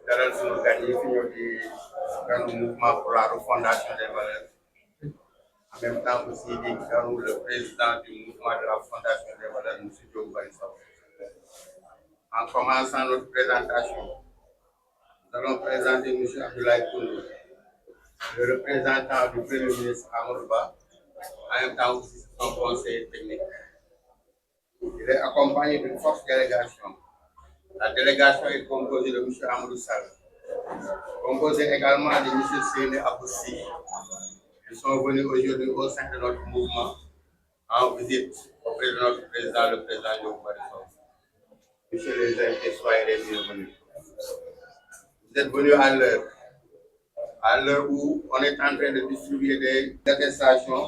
dalal suñu gan yi fi ñëw di ganu mouvement pour la refondation des valeurs. En même temps aussi di ganu le président du mouvement de la fondation des valeurs, M. Ndiogou Bary Sow. En commençant notre présentation, nous allons présenter M. Abdoulaye Koundoul, le représentant du Premier ministre Amadou Ba, en même temps aussi son conseiller technique. Il est accompagné d'une forte délégation. La délégation est composée de M. Amadou Sall, composée également de M. Séné Aboussi. Ils sont venus aujourd'hui au sein de notre mouvement en visite auprès de notre président, le président Ndiogou Bary Sow. Monsieur les invités, soyez les bienvenus. Vous êtes venus à l'heure où on est en train de distribuer des attestations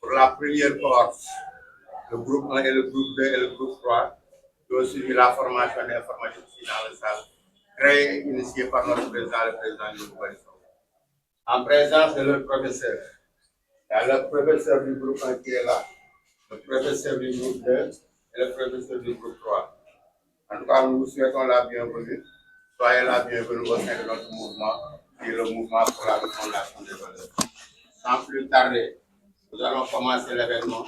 pour la première cohorte, le groupe 1 et le groupe 2 et le groupe 3, qui ont suivi la formation d'informatique ici dans la salle, créée et initiée par notre président, le président Ndiogou Bary Sow. En présence de leur professeur, il y a le professeur du groupe 1 qui est là, le professeur du groupe 2 et le professeur du groupe 3. En tout cas, nous vous souhaitons la bienvenue. Soyez la bienvenue au sein de notre mouvement, qui est le mouvement pour la refondation des valeurs. Sans plus tarder, nous allons commencer l'événement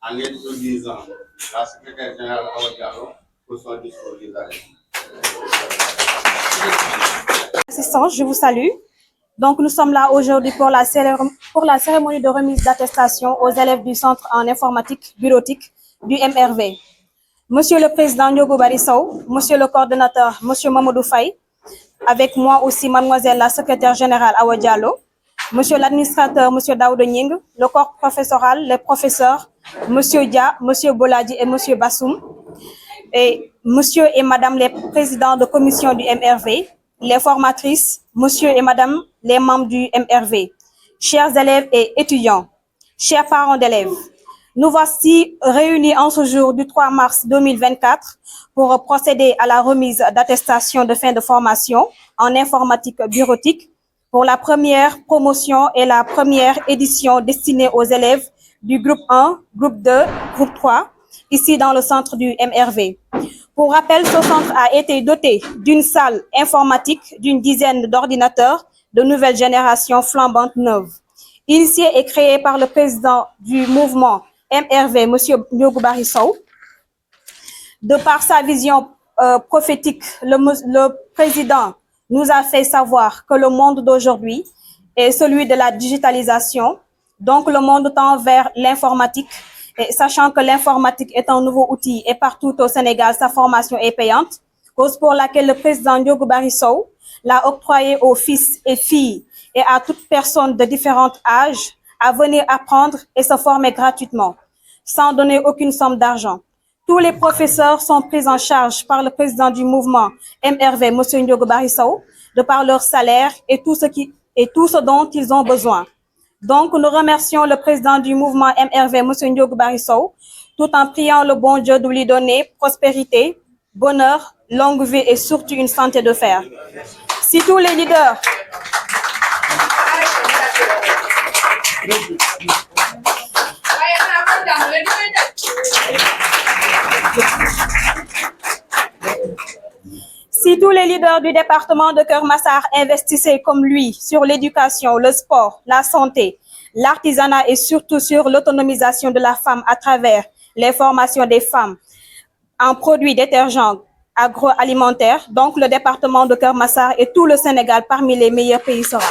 en introduisant la secrétaire générale Awa Diallo pour son discours d'usage. Assistance, je vous salue. Donc, nous sommes là aujourd'hui pour la cérémonie de remise d'attestation aux élèves du centre en informatique bureautique du MRV. Monsieur le président Ndiogou Bary Sow, monsieur le coordonnateur, monsieur Mamadou Faye, avec moi aussi mademoiselle la secrétaire générale Awa Diallo, monsieur l'administrateur, monsieur Daouda Nying, le corps professoral, les professeurs, monsieur Dia, monsieur Boladi et monsieur Bassoum, et monsieur et madame les présidents de commission du MRV, les formatrices, monsieur et madame les membres du MRV, chers élèves et étudiants, chers parents d'élèves. Nous voici réunis en ce jour du 3 mars 2024 pour procéder à la remise d'attestation de fin de formation en informatique bureautique pour la première promotion et la première édition destinée aux élèves du groupe 1, groupe 2, groupe 3, ici dans le centre du MRV. Pour rappel, ce centre a été doté d'une salle informatique, d'une dizaine d'ordinateurs de nouvelle génération flambantes neuves. Initié et créé par le président du mouvement MRV, M. Ndiogou Bary Sow. De par sa vision prophétique, le président nous a fait savoir que le monde d'aujourd'hui est celui de la digitalisation, donc le monde tend vers l'informatique. Et sachant que l'informatique est un nouveau outil et partout au Sénégal, sa formation est payante, cause pour laquelle le président Ndiogou Bary Sow l'a octroyé aux fils et filles et à toute personne de différents âges à venir apprendre et se former gratuitement, sans donner aucune somme d'argent. Tous les professeurs sont pris en charge par le président du mouvement MRV, M. Ndiogou Bary Sow, de par leur salaire et tout ce dont ils ont besoin. Donc, nous remercions le président du mouvement MRV, M. Ndiogou Bary Sow, tout en priant le bon Dieu de lui donner prospérité, bonheur, longue vie et surtout une santé de fer. Si tous les leaders... Si tous les leaders du département de Keur Massar investissaient comme lui sur l'éducation, le sport, la santé, l'artisanat et surtout sur l'autonomisation de la femme à travers les formations des femmes en produits détergents agroalimentaires, donc le département de Keur Massar et tout le Sénégal parmi les meilleurs pays sera.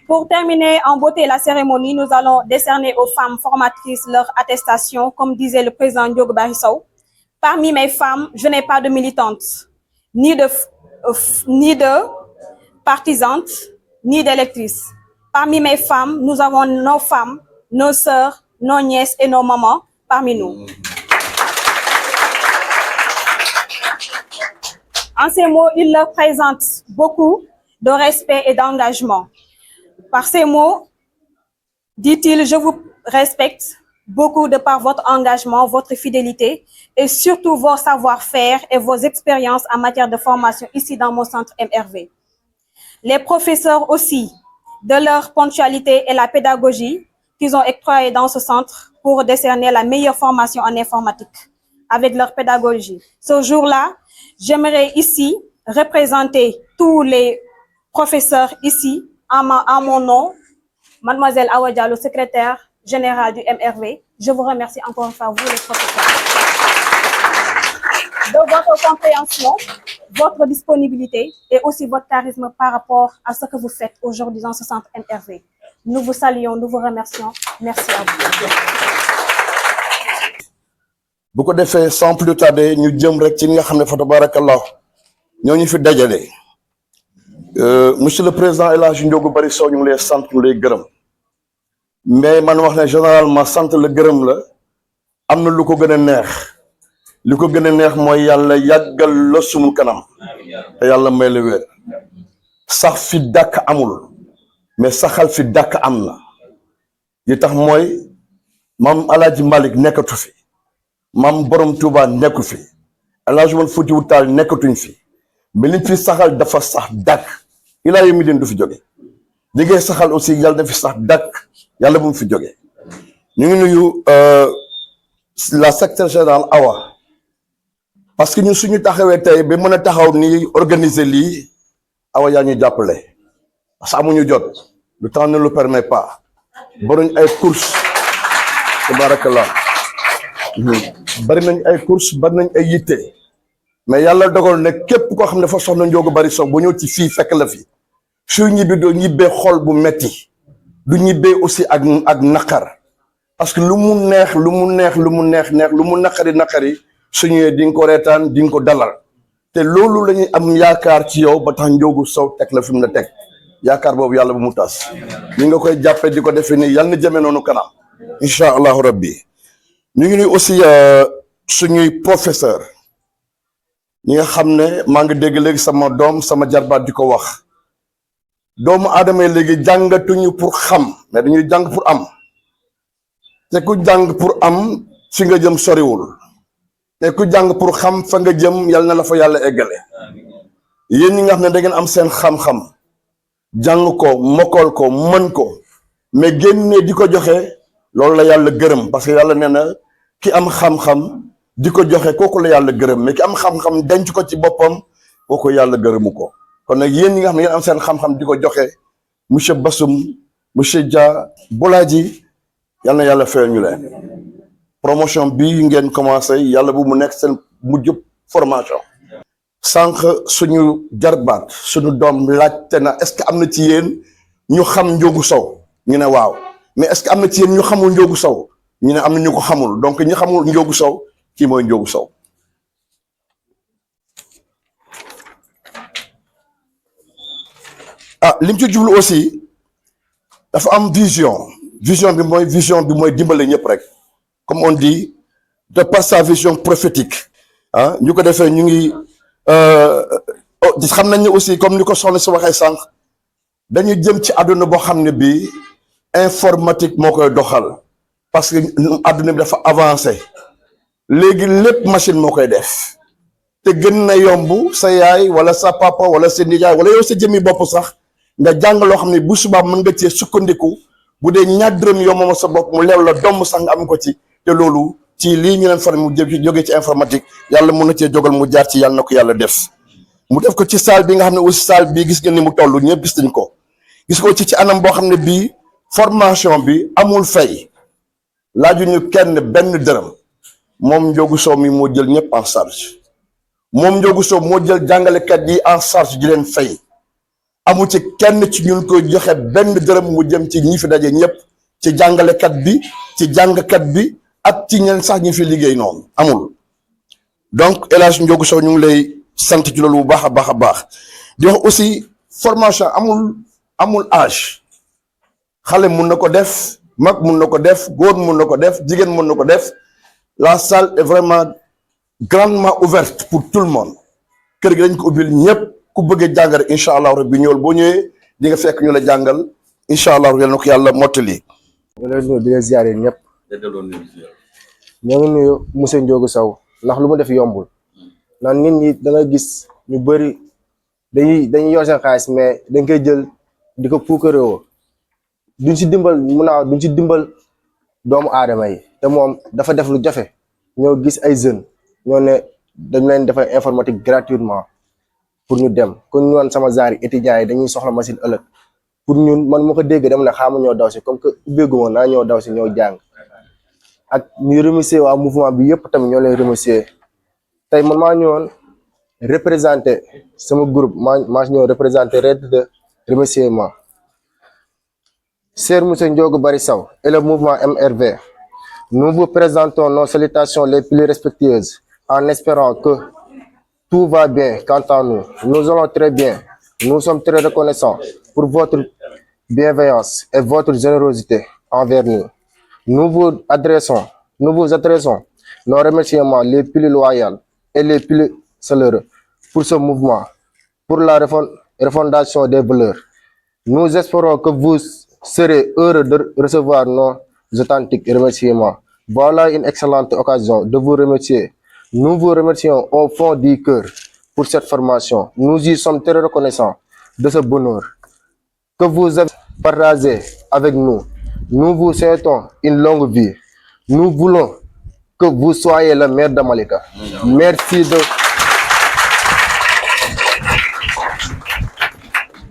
Pour terminer en beauté la cérémonie, nous allons décerner aux femmes formatrices leur attestation, comme disait le président Ndiogou Bary Sow. Parmi mes femmes, je n'ai pas de militantes, ni de partisanes, ni d'électrices. Parmi mes femmes, nous avons nos femmes, nos sœurs, nos nièces et nos mamans parmi nous. En ces mots, il leur présente beaucoup de respect et d'engagement. Par ces mots, dit-il, je vous respecte beaucoup de par votre engagement, votre fidélité et surtout vos savoir-faire et vos expériences en matière de formation ici dans mon centre MRV. Les professeurs aussi, de leur ponctualité et la pédagogie qu'ils ont octroyée dans ce centre pour décerner la meilleure formation en informatique. avec leur pédagogie. Ce jour-là, j'aimerais ici représenter tous les professeurs ici en mon nom, Mademoiselle Awa Diallo, secrétaire générale du MRV. Je vous remercie encore une fois, vous les professeurs, de votre compréhension, votre disponibilité et aussi votre charisme par rapport à ce que vous faites aujourd'hui dans ce centre MRV. Nous vous saluons, nous vous remercions. Merci à vous. bu ko defee sans plus tarder ñu jëm rek ci nga xam ne fa tabarakallah ñoo ñu fi dajale monsieur le président El Hadji Ndiogou Bari Sow ñu ngi lay sant ñu lay gërëm mais man wax ne généralement sant la gërëm la am na lu ko gën a neex li ko gën a neex mooy yàlla yàggal la sunu kanam te yàlla may la wér sax fi dàkk amul mais saxal fi dàkk am na li tax mooy maam Alaaji Malick nekkatu fi maam borom Touba nekku fi El Hadji Omar Foutiyou Tall nekkatuñ fi mais liñ fi saxal dafa sax dàkk ilaa yawmi diin du fi jóge liggéey saxal aussi yàlla na fi sax dàkk yàlla bu mu fi jóge ñu ngi nuyu la secrétaire générale Awa parce que ñun suñu taxawee tey ba mën a taxaw ni organiser lii Awa yaa ñu jàppale parce que amuñu jot le temps ne le permet pas baruñ ay course tabarakallah bari nañ ay course bari nañ ay yitte mais yàlla dogal ne képp koo xam ne fa soxna Ndiogou Bari Sow bu ñëw ci fii fekk la fi su ñibbi doo ñibbee xol bu metti du ñibbee aussi ak naqar parce que lu mu neex lu mu naqari su ñëwee di nga ko reetaan di nga ko dalal te loolu la ñuy am yaakaar ci yow ba tax Ndiogou Sow teg la fi mu la teg yaakaar boobu yàlla bu mu tas li nga koy jàppee di ko defee nii yàlla na jëmee noonu kanam incha allahu rabbi ñu ngi nuyu aussi suñuy professeur ñi nga xam ne maa ngi dégg léegi sama doom sama jarbaat di ko wax doomu aadama yi léegi jàngatuñu pour xam mais dañuy jàng pour am te ku jàng pour am fi nga jëm soriwul te ku jàng pour xam fa nga jëm yàlla na la fa yàlla eggale yéen ñi nga xam ne da ngeen am seen xam-xam jàng ko mokkal ko mën ko mais génnee di ko joxe loolu la yàlla gërëm parce que yàlla nee na ki am xam-xam di ko joxe kooku la yàlla gërëm mais ki am xam-xam denc ko ci boppam kooku yàlla gërëmu ko kon nag yéen ñi nga xam ne yéen am seen xam-xam di ko joxe monsieur Bassoum monsieur Dia Bolaji yal na yàlla fayal ñu leen promotion bii ngeen commencé yàlla bu mu nekk seen mujj formation sànq suñu jarbaat suñu doom laajte na est-ce que am na ci yéen ñu xam Ndiogou Sow ñu ne waaw mais est-ce que am na ci yéen ñu xamul Ndiogou Sow ñu ne am na ñu ko xamul donc ñi xamul Ndiogou Sow kii mooy Ndiogou Sow lim ci jublu aussi dafa am vision bi mooy dimbale ñëpp rek comme on dit de par sa vision prophétique ñu ko defee ñu ngi xam nañ ne aussi comme ni ko soxna si waxee sànq dañuy jëm ci àdduna boo xam ne bii informatique moo koy doxal parce que àdduna bi dafa avancé léegi lépp machine moo koy def te gën na yomb sa yaay wala sa papa wala sa nijaay wala yow sa jëmmi bopp sax nga jàng loo xam ne bu subaa mën nga cee sukkandiku bu dee ñaar dërëm yow moom sa bopp mu leew la domm sax nga am ko ci te loolu ci lii ñu leen formé mu jógee ci informatique yàlla mën na cee jógal mu jaar ci yàlla na ko yàlla def mu def ko ci salle bi nga xam ne aussi salle bii gis ngeen ni mu toll ñëpp gis nañ ko gis ko ci anam boo xam ne bii formation bi amul fay laajuñu kenn benn dërëm moom Ndiogou Sow mi moo jël ñëpp en charge moom Ndiogou Sow moo jël jàngalekat yi en charge di leen fay amul ci kenn ci ñun koy joxe benn dërëm mu jëm ci ñi fi daje ñëpp ci jàngalekat bi ci jàngkat bi ak ci ñeneen sax ñi fi liggéey noonu amul donc El Hadji Ndiogou Sow ñu ngi lay sant ci loolu bu baax a baax a baax di wax aussi formation amul âge xale mun na ko def mag mun na ko def góor mun na ko def jigéen mun na ko def la salle est vraiment grandement ouverte pour tout le monde kër gi dañ ko ubbil ñëpp ku bëggee jàngale incha allah rabbi ñëwal boo ñëwee di nga fekk ñu la jàngal incha allah yal na ko yàlla mottali. ñu leen nuyu di leen ziare ñëpp ñoo ngi nuyu monsieur Ndiogou Sow ndax lu mu def yombul ndax nit ñi da nga gis ñu bëri dañuy yor seen xaalis mais dañ koy jël di ko puukareewoo duñ si dimbal doomu aadama yi te moom dafa def lu jafe ñoo gis ay jeunes ñoo ne dañ leen defal informatique gratuitement pour ñu dem kon ñu woon sama genre étudiants yi dañuy soxla machine ëllëg pour ñun man ma ko dégg dem ne xaama ñoo daw si comme que ubbeegu woon naa ñoo daw si ñoo jàng ak ñuy remercier waa mouvement bi yëpp tamit ñoo leen remercier tey man maa ñëwoon représenté sama groupe maa ñëw représenté lettre de remerciement Cher Monsieur Ndiogou Barry Sow et le mouvement MRV, nous vous présentons nos salutations les plus respectueuses en espérant que tout va bien quant à nous. Nous allons très bien. Nous sommes très reconnaissants pour votre bienveillance et votre générosité envers nous. Nous vous adressons nos remerciements les plus loyaux et les plus chaleureux pour ce mouvement, pour la refondation des valeurs. Nous espérons que vous serez heureux de recevoir nos authentiques remerciements. Voilà une excellente occasion de vous remercier. Nous vous remercions au fond du cœur pour cette formation. Nous y sommes très reconnaissants de ce bonheur que vous avez partagé avec nous. Nous vous souhaitons une longue vie. Nous voulons que vous soyez le maire de Malika.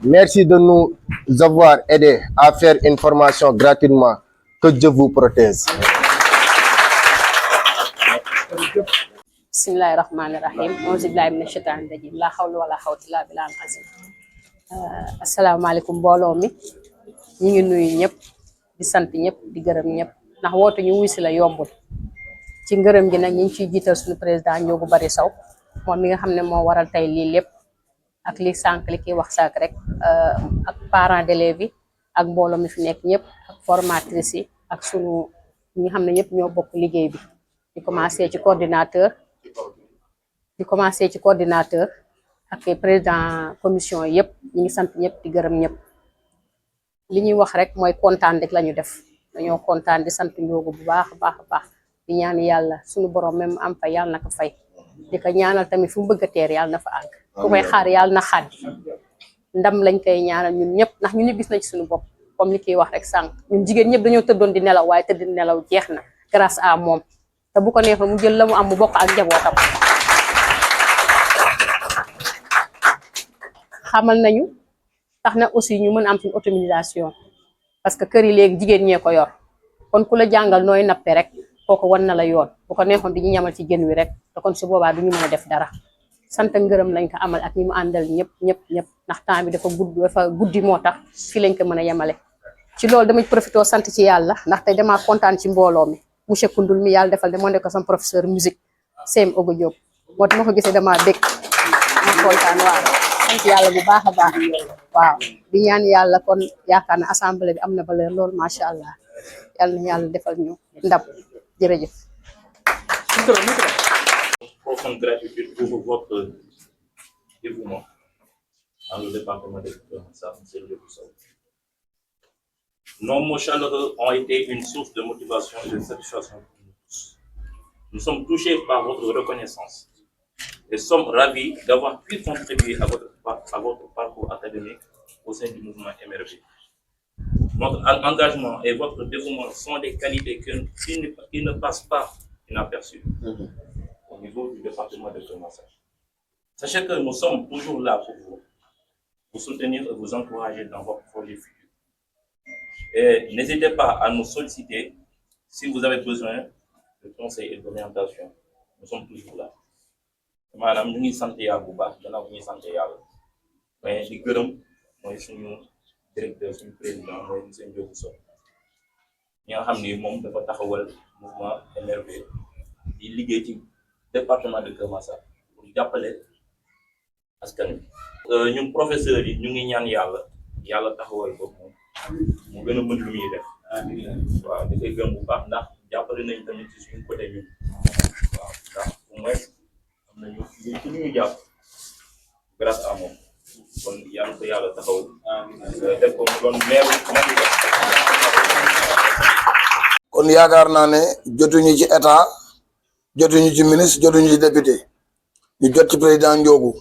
Merci de nous avoir aidés à faire une formation gratuitement. Que Dieu vous protège. Bismillahi rahmani rahim. Auzu billahi mina shaytani rajim. La hawla wala quwwata illa billahi al-azim. Asalaamaaleykum mbooloo mi ñu ngi nuyu ñëpp di sant ñëpp di gërëm ñëpp ndax woote ñu wuy si la yombul ci ngërëm gi nag ñu ngi ciy jiital suñu président Ndiogou Barry Sow moom mi nga xam ne moo waral tey lii lépp ak li sànq li kiy wax saak rek ak parents d'élèves yi ak mbooloo mi fi nekk ñëpp ak formatrices yi ak sunu ñi nga xam ne ñëpp ñoo bokk liggéey bi di commencé ci coordinateur ak président commission yëpp ñu ngi sant ñëpp di gërëm ñëpp li ñuy wax rek mooy kontaan rek la ñu def dañoo kontaan di sant Ndiogou bu baax a baax di ñaan yàlla suñu borom même am fa yàlla na ko fay di ko ñaanal tamit fu mu bëgg a teer yàlla na fa àgg ku koy xaar yàlla na xaddi ndam lañ koy ñaanal ñun ñëpp ndax ñu gis nañ ci suñu bopp comme li kiy wax rek sànq ñun jigéen ñëpp dañoo tëddoon di nelaw waaye tëdd di nelaw jeex na grâce à moom te bu ko neexoon mu jël la mu am mu bokk ak njabootam xamal nañu tax na aussi ñu mën am suñu autonomisation parce que kër yi léegi jigéen ñee ko yor kon ku la jàngal nooy nappe rek kooku wan na la yoon bu ko neexoon di ñu ñamal ci jën wi rek te kon su boobaa du ñu mën a def dara sant ngërëm lañ ko amal ak ñi mu àndal ñëpp ndax temps bi dafa guddi moo tax fii lañ ko mën a yemale ci loolu damay profité sant ci yàlla ndax tey damaa kontaan ci mbooloo mi monsieur Koundoul mi yàlla defal de moo nekk sama professeur musique CM Ogo Diop moo tax ma ko gisee damaa dégg ma kontaan waaw sant yàlla bu baax a baax waaw di ñaan yàlla kon yaakaar na assemblée bi am na valeur loolu macha allah yàlla na yàlla defal ñu ndam jërëjëf. Profonde gratitude pour votre dévouement dans le département de Keur-Massar, monsieur Ndiogou Sow. Nos mots chaleureux ont été une source de motivation et de satisfaction pour nous tous. Nous sommes touchés par votre reconnaissance et sommes ravis d'avoir pu contribuer à votre parcours académique au sein du mouvement MRV. Notre engagement et votre dévouement sont des qualités qui ne passent pas inaperçues au niveau du département de Keur-Massar. Sachez que nous sommes toujours là pour vous soutenir et vous encourager dans votre projet futur. Et n'hésitez pas à nous solliciter si vous avez besoin de conseils et d'orientation. Nous sommes toujours là. Madame, ñu ngi sant yàlla bu baax gannaaw bu ñuy sant yàlla mais di gërëm mooy suñu directeur suñu président mooy monsieur Ndiogou Sow ñi nga xam ni moom dafa taxawal mouvement MRV di liggéey ci département de Keur-Massar pour jàppale askan wi. ñun professeurs yi ñu ngi ñaan yàlla taxawal ko moom mu gën a mën lu muy def waaw di koy gëm bu baax ndax jàppale nañ tamit ci suñu côté ñun waaw ndax au moins am nañu ci ñu jàpp grâce à moom kon yàlla ko yàlla taxawal def ko mu doon meeru Malika. kon yaakaar naa ne jotuñu ci état jotuñu ci ministre jotuñu ci député ñu jot ci président Ndiogou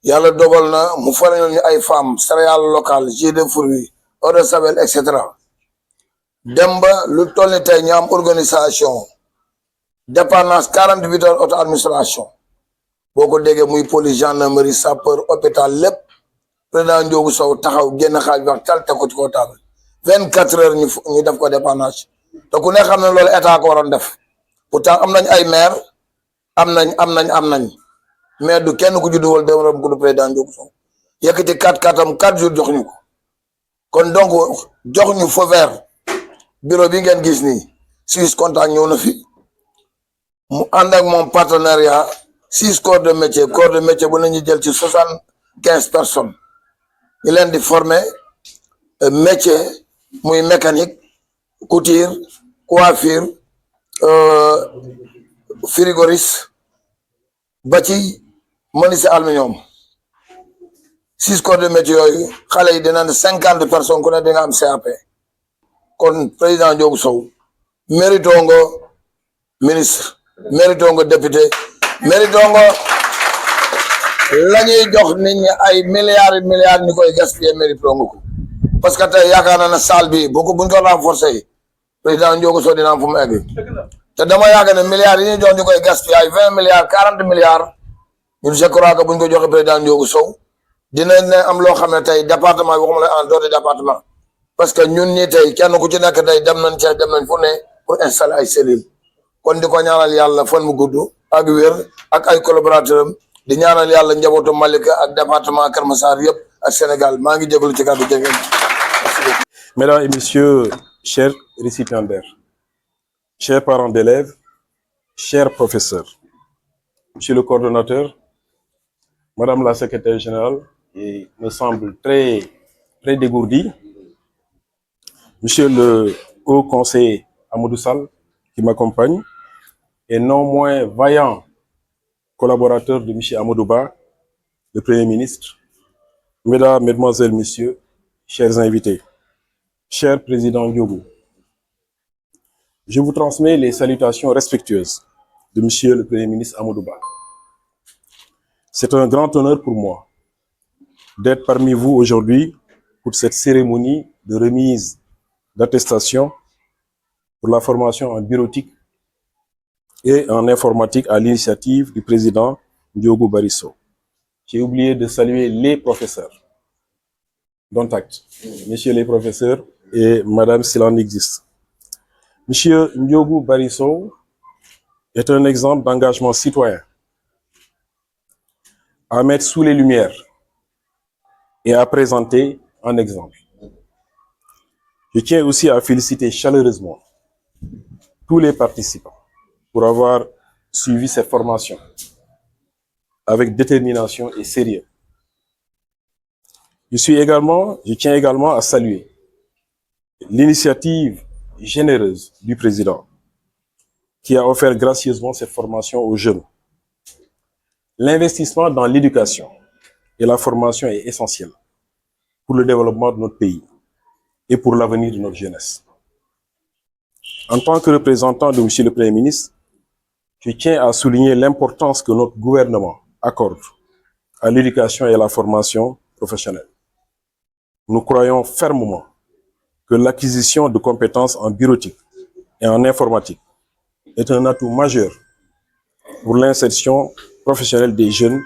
yàlla dogal na mu faral ñu ay femmes céréales locales jus de fruits eau de Javel et cetera dem ba lu toll ni tey ñu am organisation dépendance 48 heures auto administration boo ko déggee muy police gendarmerie sapeur hôpital lépp président Ndiogou Sow taxaw génn xaaj bi wax cal teg ko ci kaw table 24 heures ñu def ko dépendance te ku ne xam ne loolu état ko waroon def pourtant am nañ ay maire am nañ mais du kenn ku juddu wal développement ku du président Ndiogou Sow yëkkati 4 jours jox ñu ko kon donc jox ñu feu vert bureau bi ngeen gis nii Suisse contact ñëw na fi mu ànd ak moom partenariat 6 corps de métier bu nañu jël ci 75 personnes ñu leen di former métier muy mécanique couture coiffure frigoriste ba ci menuisier aluminium 6 corps de métier yooyu xale yi dinañ 50 personnes ku ne di nga am CAP kon président Ndiogou Sow mérito nga ministre mérito nga député mérito nga la ñuy jox nit ñi ay milliards ñu koy gaspiller mérito nga ko parce que tey yaakaar naa ne salle bi buñ ko renforcer président Ndiogou Sow dina am fu mu egg te dama yaakaar ne milliards yi ñuy jox ñu koy gaspiller ay 20 milliards 40 milliards ñun je crois que buñ ko joxe président Ndiogou Sow dina ne am loo xam ne tey département bi waxuma la en dehors de département parce que ñun ñi tey kenn ku ci nekk tey dem nañ fu ne pour installer ay cellules kon di ko ñaanal yàlla fan mu gudd ak wér ak ay collaborateurs am di ñaanal yàlla njabootu Malika ak département Keur Massar yëpp ak Sénégal maa ngi jégalu ci kàddu jege. Mesdames et messieurs, chers récipiendaires, chers parents d'élèves, chers professeurs, monsieur le coordonnateur, madame la secrétaire générale, qui me semble très dégourdie, monsieur le haut conseiller Amadou Sall, qui m'accompagne, et non moins vaillant collaborateur de monsieur Amadou Ba, le Premier ministre, mesdames, mesdemoiselles, messieurs, chers invités, cher président Ndiogou, je vous transmets les salutations respectueuses de monsieur le Premier ministre Amadou Ba. C'est un grand honneur pour moi d'être parmi vous aujourd'hui pour cette cérémonie de remise d'attestation pour la formation en bureautique et en informatique à l'initiative du président Ndiogou Barisso. J'ai oublié de saluer les professeurs, dont acte, messieurs les professeurs et madame s'il en existe. Monsieur Ndiogou Barisso est un exemple d'engagement citoyen à mettre sous les lumières et à présenter en exemple. Je tiens aussi à féliciter chaleureusement tous les participants pour avoir suivi cette formation avec détermination et sérieux. Je tiens également à saluer l'initiative généreuse du président qui a offert gracieusement cette formation aux jeunes. L'investissement dans l'éducation et la formation est essentiel pour le développement de notre pays et pour l'avenir de notre jeunesse. En tant que représentant de monsieur le Premier ministre, je tiens à souligner l'importance que notre gouvernement accorde à l'éducation et à la formation professionnelle. Nous croyons fermement que l'acquisition de compétences en bureautique et en informatique est un atout majeur pour l'insertion professionnelle des jeunes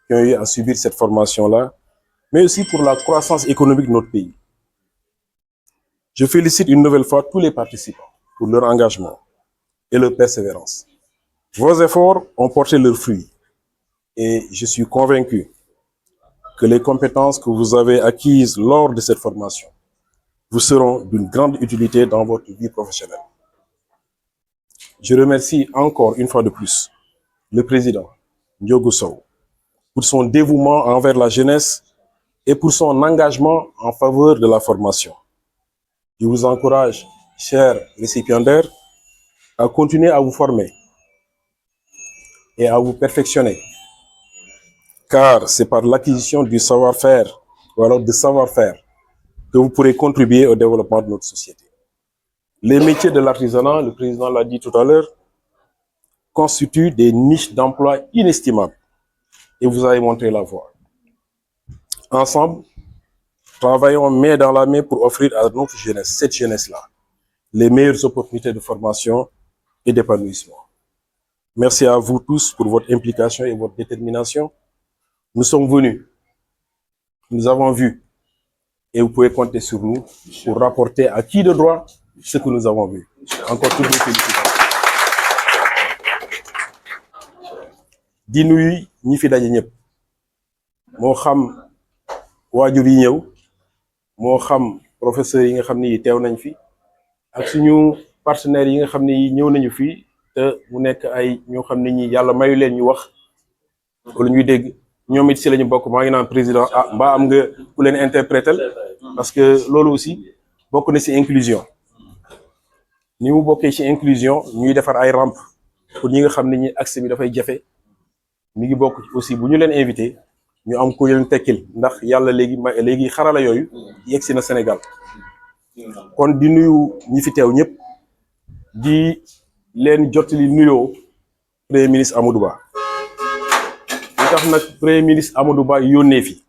qui ont eu à subir cette formation-là, mais aussi pour la croissance économique de notre pays. Je félicite une nouvelle fois tous les participants pour leur engagement et leur persévérance. Vos efforts ont porté leurs fruits et je suis convaincu que les compétences que vous avez acquises lors de cette formation vous seront d'une grande utilité dans votre vie professionnelle. Je remercie encore une fois de plus le président Ndiogou Sow pour son dévouement envers la jeunesse et pour son engagement en faveur de la formation. Je vous encourage, chers récipiendaires, à continuer à vous former et à vous perfectionner, car c'est par l'acquisition du savoir-faire ou alors de savoir-faire que vous pourrez contribuer au développement de notre société. Les métiers de l'artisanat, le président l'a dit tout à l'heure, constituent des niches d'emploi inestimables et vous avez montré la voie. Ensemble, travaillons main dans la main pour offrir à notre jeunesse, cette jeunesse-là, les meilleures opportunités de formation et d'épanouissement. Merci à vous tous pour votre implication et votre détermination. Nous sommes venus, nous avons vu, et vous pouvez compter sur nous pour rapporter à qui de droit ce que nous avons vu. Encore toutes les félicitations. di nuyu ñi fi daje ñëpp moo xam waajur yi ñëw moo xam professeurs yi nga xam ne yi teew nañ fi ak suñu partenaires yi nga xam ne yi ñëw nañu fi te mu nekk ay ñoo xam ne ñi yàlla mayu leen ñu wax wala ñuy dégg ñoom it si la ñu bokk. maa ngi naan président mbaa am nga ku leen interpréter parce que loolu aussi bokk na ci inclusion ni mu bokkee ci inclusion ñuy defar ay rampe pour ñi nga xam ne ñi accès bi dafay jafe mi ngi bokk aussi bu ñu leen invité ñu am ku leen tekkil ndax yàlla léegi xarala yooyu yegg si na Sénégal. kon di nuyu ñi fi teew ñëpp di leen jottali nuyoo premier ministre Amadou Ba li tax nag premier ministre Amadou Ba yónnee fi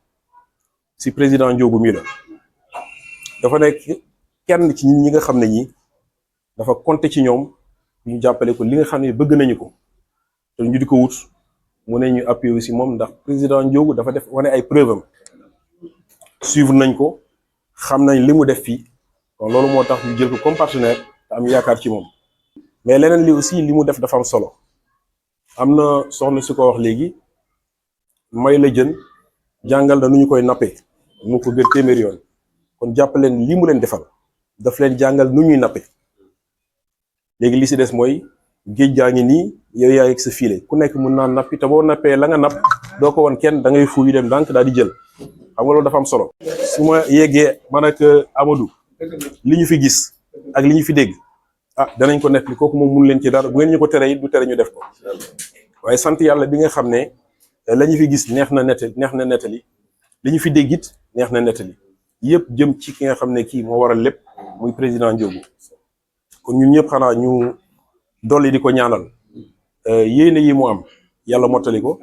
si président Ndiogou mi la dafa nekk kenn ci ñi nga xam ne ñi dafa compter ci ñoom ñu jàppale ko li nga xam ne bëgg nañu ko te ñu di ko wut mu ne ñu appuyer aussi moom ndax président Ndiogou dafa def wane ay preuve am suivre nañ ko xam nañ li mu def fii kon loolu moo tax ñu jël ko comme partenaire te am yaakaar ci moom. mais leneen li aussi li mu def dafa am solo am na soxna su ko wax léegi may la jën jàngal na nu ñu koy nappee mu ko gën téeméer yoon kon jàpp leen li mu leen defal daf leen jàngal nu ñuy nappe léegi li si des mooy géej gaa ngi nii yow yaa yegg sa filet ku nekk mun naa nappi te boo nappee la nga napp doo ko woon kenn da ngay fuuy dem ndànk daal di jël xam nga loolu dafa am solo. su ma yeggee man ak Amadou li ñu fi gis ak li ñu fi dégg danañ ko nekk kooku moom mun leen ci dara bu ngeen ñu ko tere it du tere ñu def ko waaye sant yàlla bi nga xam ne la ñu fi gis neex na nettali li ñu fi dégg it neex na nettali yëpp jëm ci ki nga xam ne kii moo waral lépp muy président Ndiogou kon ñun ñëpp xanaa ñu dolli di ko ñaanal yéene yi mu am yàlla mottali ko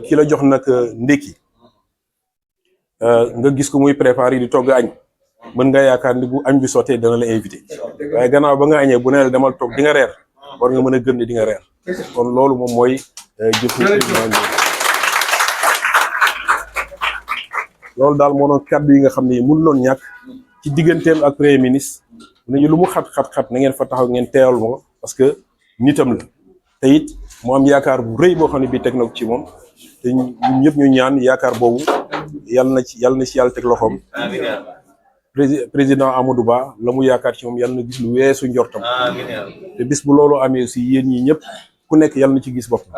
ki la jox nag ndékki nga gis ko muy préparé di togg añ mën nga yaakaar ni bu añ bi sottee dana la invité waaye gannaaw ba nga añee bu ne la demal toog di nga reer war nga mën a gëm ne di nga reer kon loolu moom mooy jëfu loolu daal moo doon kàddu yi nga xam ne mënu loon ñàkk ci digganteem ak premier ministre nañu lu mu xat na ngeen fa taxaw ngeen teewal ma ko parce que nitam la te it mu am yaakaar bu rëy boo xam ne bii teg na ko ci moom te ñun ñëpp ñu ñaan yaakaar boobu yàlla na ci yàlla teg loxoom. président Amadou Ba la mu yaakaar ci moom yàlla na gis lu weesu njortam te bis bu loolu amee aussi yéen ñi ñëpp ku nekk yàlla na ci gis boppam.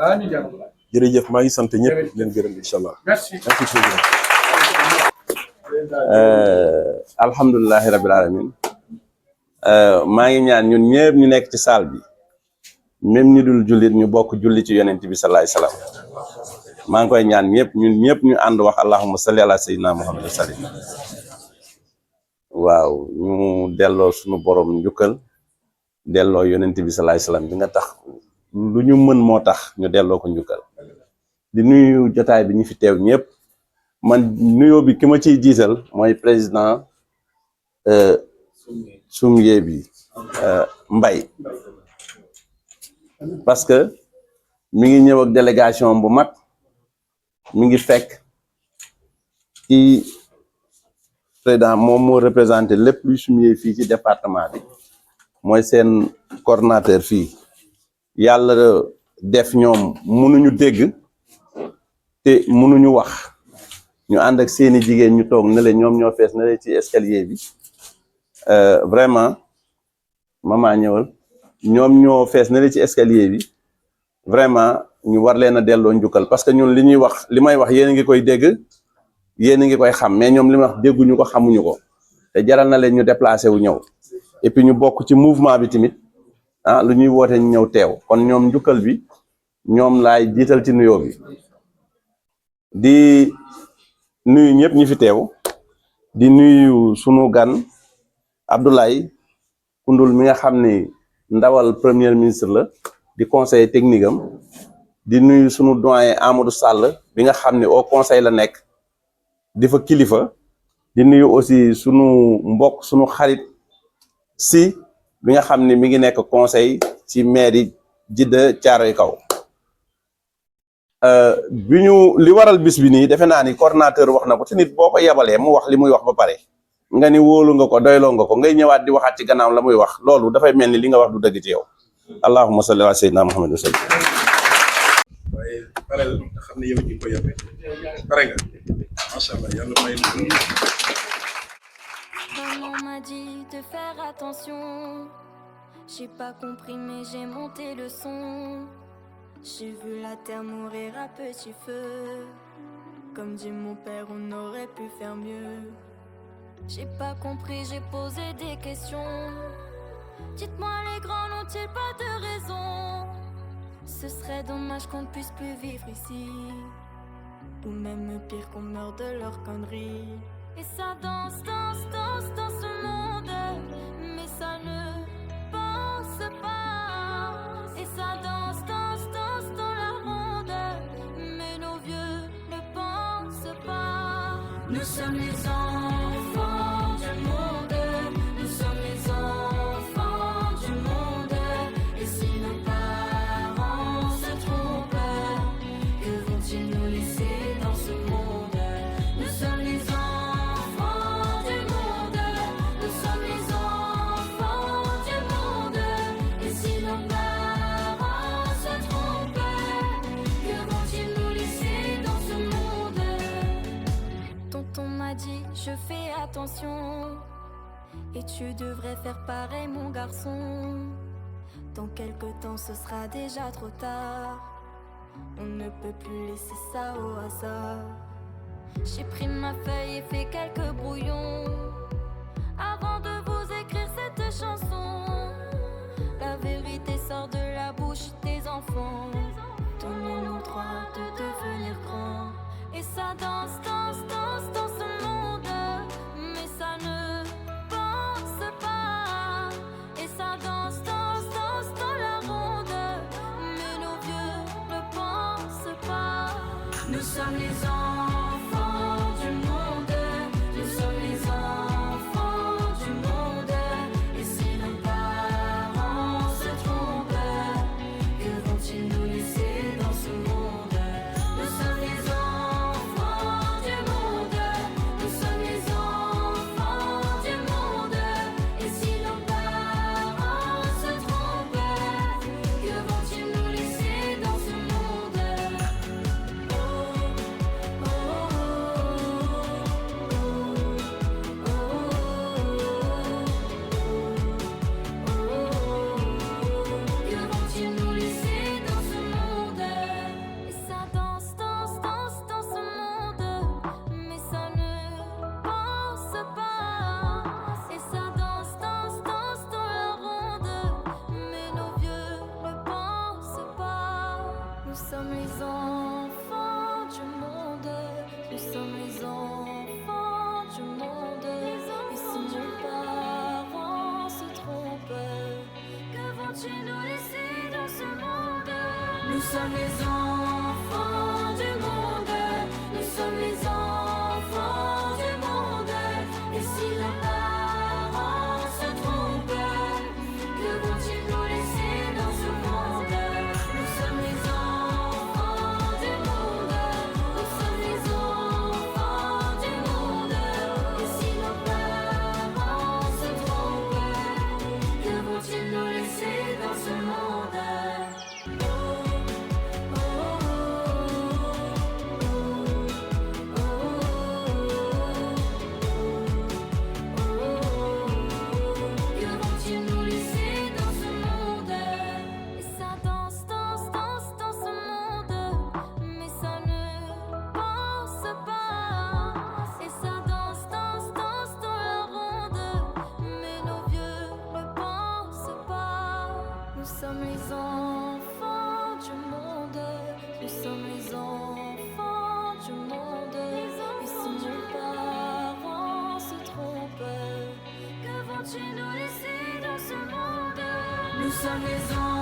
jërëjëf maa ngi sant ñëpp leen gërëm incha allah. merci président. alhamdulilahi rabil alamin maa ngi ñaan ñun ñëpp ñu nekk ci salle bi même ñu dul jullit ñu bokk julli ci yonent bi sallallahu alayhi wasallam maa ngi koy ñaan ñun ñëpp ñu ànd wax allahumma salli ala sayyidina muhammad sallim waaw ñu delloo suñu borom njukkal delloo yonent bi sallallahu alayhi wasallam bi nga tax lu ñu mën moo tax ñu delloo ko njukkal di nuyu jotaay bi ñu fi teew ñëpp man nuyoo bi ki ma ciy jiital mooy président Soumie bi Mbaye parce que mi ngi ñëw ak délégation bu mag mi ngi fekk ci président moom moo représenté lépp luy Soumie fii ci département bi mooy seen coordonnateur fii yàlla def ñoom mënuñu dégg te mënuñu wax ñu ànd ak seeni jigéen ñu toog ne le ñoom ñoo fees ne le ci escalier bi vraiment mama ñëwal ñoom ñoo fees ne le ci escalier bi vraiment ñu war leen a delloo njukkal parce que ñun li ñuy wax li may wax yéen a ngi koy dégg yéen a ngi koy xam mais ñoom li may wax dégguñu ko xamuñu ko te jaral na leen ñu déplacé wu ñëw et puis ñu bokk ci mouvement bi tamit lu ñuy woote ñu ñëw teew kon ñoom njukkal bi ñoom laay jiital ci nuyoo bi di nuyu ñëpp ñi fi teew di nuyu sunu gan Abdoulaye Koundoul mi nga xam ni ndawal premier ministre la di conseiller technique am di nuyu sunu doyen Amadou Sall bi nga xam ne au conseil la nekk di fa kilifa di nuyu aussi sunu mbokk sunu xarit si bi nga xam ne mi ngi nekk conseil ci mairie Jidda Caaroy Kaw bi ñu li waral bis bi nii defe naa ni coordonnateur wax na ko te nit boo ko yebalee mu wax li muy wax ba pare nga ni wóolu nga ko doyloo nga ko ngay ñëwaat di waxaat ci gannaaw la muy wax loolu dafay mel ni li nga wax du dëgg ci yow allahumma salli ala sayyidina muhammad wa sallam. waaye parel nga xam ne yow ci ko yóbbee pare nga macha allah yàlla may Maman m'a dit de faire attention. J'ai pas compris mais j'ai monté le son. J'ai vu la terre mourir à petit feu. Comme dit mon père, on aurait pu faire mieux. J'ai pas compris, j'ai posé des questions. Dites-moi les grands n'ont-ils pas de raison? Ce serait dommage qu'on ne puisse plus vivre ici. Ou même pire qu'on meure de leurs conneries. Et ça danse, danse, danse dans ce monde. Mais ça ne pense pas. Et ça danse, danse, danse dans la ronde. Mais nos vieux ne pensent pas. Nous sommes les enfants du monde. Nous sommes les enfants du monde. Et si nos parents se trompent, que vont-ils nous laisser dans ce monde? Nous sommes les enfants du monde. Nous sommes les enfants du monde. Et si nos parents se trompent, que vont-ils nous laisser dans ce monde? Tonton m'a dit, je fais attention. Et tu devrais faire pareil mon garçon. Dans quelque temps ce sera déjà trop tard. On ne peut plus laisser ça au hasard. J'ai pris ma feuille et fait quelques brouillons avant de vous écrire cette chanson. La vérité sort de la bouche des enfants. Donnez-nous le droit de devenir grands. Et ça danse, danse, danse dans ce monde. Mais ça ne pense pas. Et ça danse, danse, danse dans la ronde. Mais nos vieux ne pensent pas. Nous sommes les enfants du monde. Nous sommes les enfants du monde. Et si nos parents se trompent, que vont-ils nous laisser dans ce monde? Nous sommes les enfants du monde. Nous sommes les enfants du monde. Et si nos parents se trompent, que vont-ils nous laisser dans ce monde? Oh, oh, que vont-ils nous laisser dans ce monde? Et ça danse, danse, danse dans ce monde. Mais ça ne pense pas. Et ça danse, danse, danse dans la ronde. Mais nos vieux ne pensent pas. Nous sommes les enfants du monde. Nous sommes les enfants du monde. Et si nos parents se trompent, que vont-ils nous laisser dans ce monde? Nous sommes les enfants du monde. Nous sommes les enfants du monde. Et si nos parents se trompent, que vont-ils nous laisser dans ce monde? Nous sommes les enfants du monde. Nous sommes les enfants du monde. Et si nos parents se trompent, que vont-ils nous laisser dans ce monde? Oh, oh, que vont-ils nous laisser dans ce monde? Et ça danse, danse, danse dans ce monde. Mais ça ne pense pas. Et ça danse, danse, danse dans la ronde. Mais nos vieux ne pensent pas. Nous sommes les enfants du monde. Nous sommes les enfants du monde. Et si nos parents se trompent, que vont-ils nous laisser dans ce monde? Nous sommes les enfants